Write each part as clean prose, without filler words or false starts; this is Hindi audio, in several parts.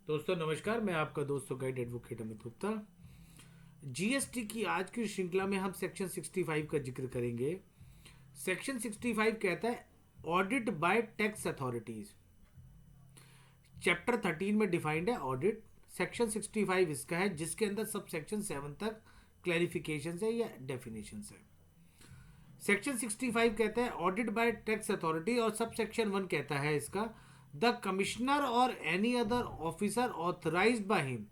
दोस्तों नमस्कार, मैं आपका दोस्तों guide advocate Amit Gupta. GST की आज की श्रृंखला में हम सेक्शन 65 का जिक्र करेंगे। सेक्शन 65 कहता है audit bye tax authorities. Chapter 13 में डिफाइंड है ऑडिट। सेक्शन 65 इसका है जिसके अंदर सब सेक्शन 7 तक क्लैरिफिकेशन है या डेफिनेशन है। सेक्शन 65 कहता है ऑडिट बाय टैक्स अथॉरिटी और सब सेक्शन 1 कहता है इसका द कमिश्नर और any other officer authorised by him,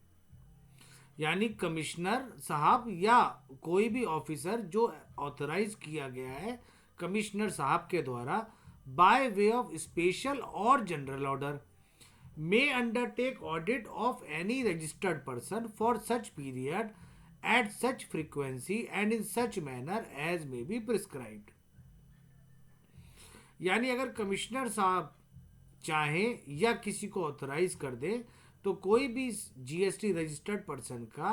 यानी कमिश्नर साहब या कोई भी ऑफिसर जो ऑथराइज किया गया है कमिश्नर साहब के द्वारा बाय वे ऑफ स्पेशल और general order may undertake audit of any registered person for such period at such frequency and in such manner as may be prescribed। यानी अगर कमिश्नर साहब चाहें या किसी को ऑथराइज कर दे तो कोई भी जीएसटी रजिस्टर्ड पर्सन का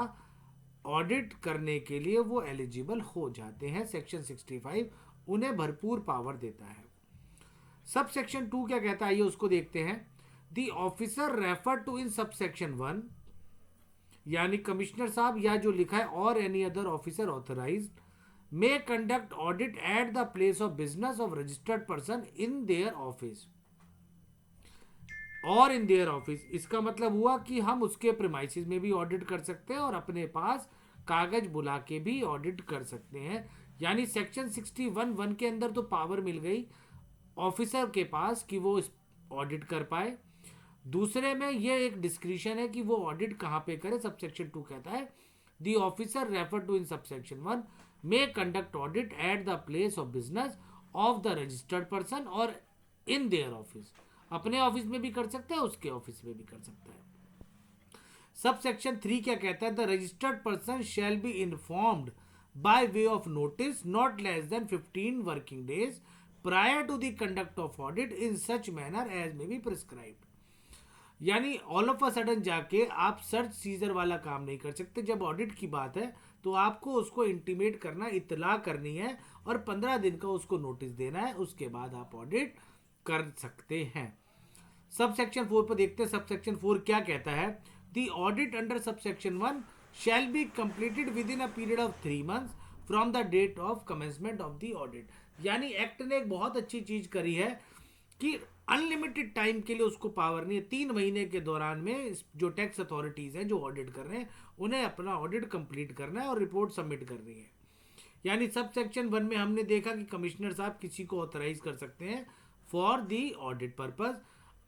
ऑडिट करने के लिए वो एलिजिबल हो जाते हैं। सेक्शन 65 उन्हें भरपूर पावर देता है। सब सेक्शन 2 क्या कहता है, आइए उसको देखते हैं। The officer refer to in sub section 1, यानी कमिश्नर साहब या जो लिखा है और any other officer authorise may conduct audit at the place of business of registered person in their office और इन देयर ऑफिस। इसका मतलब हुआ कि हम उसके प्रीमाइसिस में भी ऑडिट कर सकते हैं और अपने पास कागज बुला के भी ऑडिट कर सकते हैं। यानी सेक्शन 61(1) के अंदर तो पावर मिल गई ऑफिसर के पास कि वो ऑडिट कर पाए। दूसरे में ये एक डिस्क्रिशन है कि वो ऑडिट कहाँ पे करे। सबसेक्शन 2 कहता है the officer refer to in subsection 1 may conduct audit at the place of business of the registered person और इन देयर ऑफिस। अपने ऑफिस में भी कर सकता है, उसके ऑफिस में भी कर सकता है। सब सेक्शन 3 क्या कहता है, the registered person shall be informed by way of notice not less than 15 working days prior to the conduct of audit in such manner as may be prescribed. यानी ऑल ऑफ अ सडन जाके आप सर्च सीजर वाला काम नहीं कर सकते। जब ऑडिट की बात है तो आपको उसको इंटीमेट करना, इतला करनी है और 15 दिन का उसको नोटिस देना है, उसके बाद आप ऑडिट कर सकते हैं। सब सेक्शन 4 पर देखते हैं। सब सेक्शन 4 क्या कहता है, the audit under sub section 1 shall be completed within a period of 3 months from the date of commencement of the audit. यानी एक्ट ने एक बहुत अच्छी चीज करी है कि अनलिमिटेड टाइम के लिए उसको पावर नहीं है। 3 महीने के दौरान में जो टैक्स अथॉरिटीज हैं जो ऑडिट कर रहे हैं उन्हें अपना ऑडिट कंप्लीट करना है और रिपोर्ट सबमिट करनी है। यानी सब सेक्शन 1 में हमने देखा कि कमिश्नर साहब किसी को ऑथराइज कर सकते हैं फॉर दी ऑडिट पर्पज।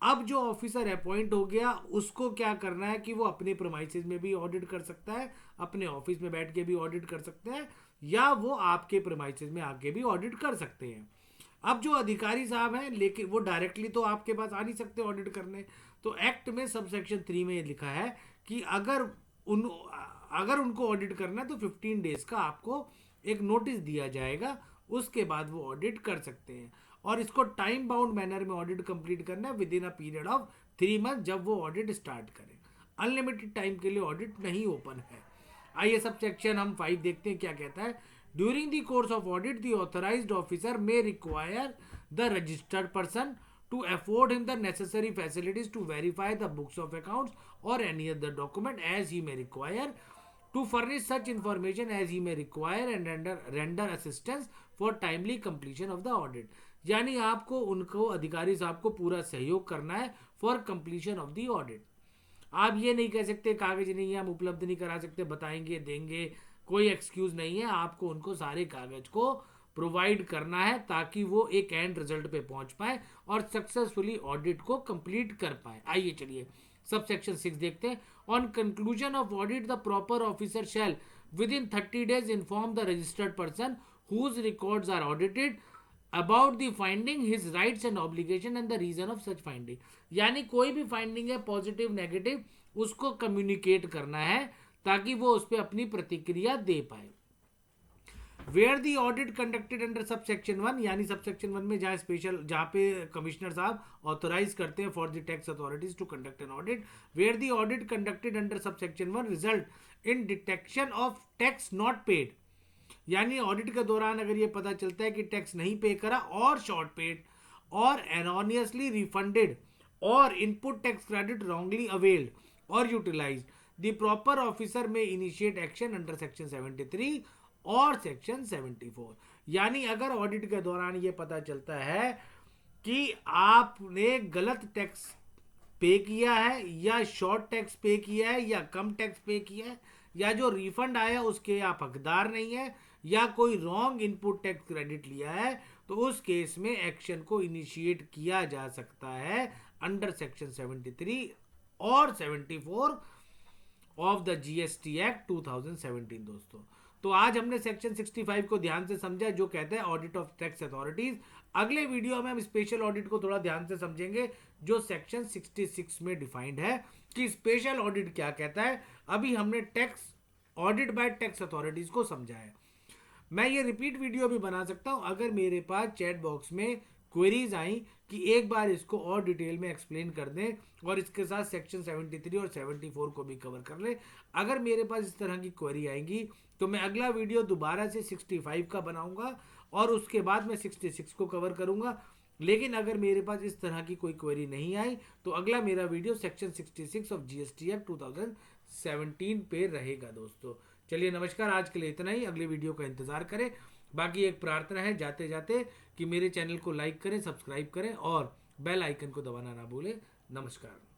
अब जो ऑफिसर अपॉइंट हो गया उसको क्या करना है कि वो अपने प्रीमाइसेस में भी ऑडिट कर सकता है, अपने ऑफिस में बैठ के भी ऑडिट कर सकते हैं या वो आपके प्रीमाइसेस में आके भी ऑडिट कर सकते हैं। अब जो अधिकारी साहब हैं लेकिन वो डायरेक्टली तो आपके पास आ नहीं सकते ऑडिट करने, तो एक्ट में सब सेक्शन 3 में ये लिखा है कि अगर उनको ऑडिट करना है तो 15 डेज का आपको एक नोटिस दिया जाएगा, उसके बाद वो ऑडिट कर सकते हैं। और इसको टाइम बाउंड मैनर में ऑडिट कंप्लीट करना है with in a period of 3 month जब वो ऑडिट स्टार्ट करें। अनलिमिटेड टाइम के लिए ऑडिट नहीं ओपन है। आइए सब सेक्शन हम 5 देखते हैं क्या कहता है। During the course of audit the authorised officer may require the registered person to afford him the necessary facilities to verify the books of accounts or any other document as he may require, to furnish such information as he may require and render assistance for timely completion of the audit। यानी आपको उनको अधिकारी साहब को पूरा सहयोग करना है for completion of the audit. आप ये नहीं कह सकते कागज नहीं है हम उपलब्ध नहीं करा सकते, बताएंगे देंगे, कोई एक्सक्यूज नहीं है। आपको उनको सारे कागज को प्रोवाइड करना है ताकि वो एक एंड रिजल्ट पे पहुंच पाए और सक्सेसफुली ऑडिट को कंप्लीट कर पाए। आइए चलिए सब सेक्शन 6 देखते हैं। On conclusion of audit the proper officer shall within 30 days inform the registered person whose records are audited about the finding his rights and obligation and the reason of such finding. यानी कोई भी फाइंडिंग है पॉजिटिव नेगेटिव उसको कम्युनिकेट करना है ताकि वो उस पर अपनी प्रतिक्रिया दे पाए। Where the audit conducted under sub section 1, यानी सब सेक्शन 1 में जहाँ पे कमिश्नर साहब ऑथराइज करते हैं for the tax authorities to conduct an audit, where the audit conducted under sub section 1 result in detection of tax not paid. यानी ऑडिट के दौरान अगर ये पता चलता है कि टैक्स नहीं पे करा और शॉर्ट पेड और एनोनियसली रिफंडेड और input tax credit wrongly availed और यूटिलाइज द प्रॉपर ऑफिसर में इनिशिएट एक्शन अंडर सेक्शन 73 और सेक्शन 74। यानी अगर ऑडिट के दौरान ये पता चलता है कि आपने गलत टैक्स पे किया है या शॉर्ट टैक्स पे किया है या कम टैक्स पे किया है या जो रिफंड आया उसके आप हकदार नहीं है या कोई रॉन्ग इनपुट टैक्स क्रेडिट लिया है, तो उस केस में एक्शन को इनिशिएट किया जा सकता है अंडर सेक्शन 73 और 74 ऑफ द जीएसटी एक्ट 2017। दोस्तों, तो आज हमने सेक्शन 65 को ध्यान से समझा जो कहते हैं ऑडिट ऑफ टैक्स अथॉरिटीज। अगले वीडियो में हम स्पेशल ऑडिट को थोड़ा ध्यान से समझेंगे जो सेक्शन 66 में डिफाइंड है कि स्पेशल ऑडिट क्या कहता है। अभी हमने tax audit bye tax authorities को समझा है। मैं ये रिपीट वीडियो भी बना सकता हूं अगर मेरे पास चैट बॉक्स में क्वेरीज आई कि एक बार इसको और डिटेल में एक्सप्लेन कर दें और इसके साथ सेक्शन 73 और 74 को भी कवर कर ले। अगर मेरे पास इस तरह की क्वेरी आएंगी तो मैं अगला वीडियो दोबारा से 65 का बनाऊंगा और उसके बाद मैं 66 को कवर करूंगा। लेकिन अगर मेरे पास इस तरह की कोई क्वेरी नहीं आई तो अगला मेरा video section 66 of GST act 2017 पे रहेगा। दोस्तों चलिए नमस्कार, आज के लिए इतना ही। अगले वीडियो का इंतजार करें। बाकी एक प्रार्थना है जाते जाते कि मेरे चैनल को लाइक करें, सब्सक्राइब करें और बेल आइकन को दबाना ना भूलें। नमस्कार।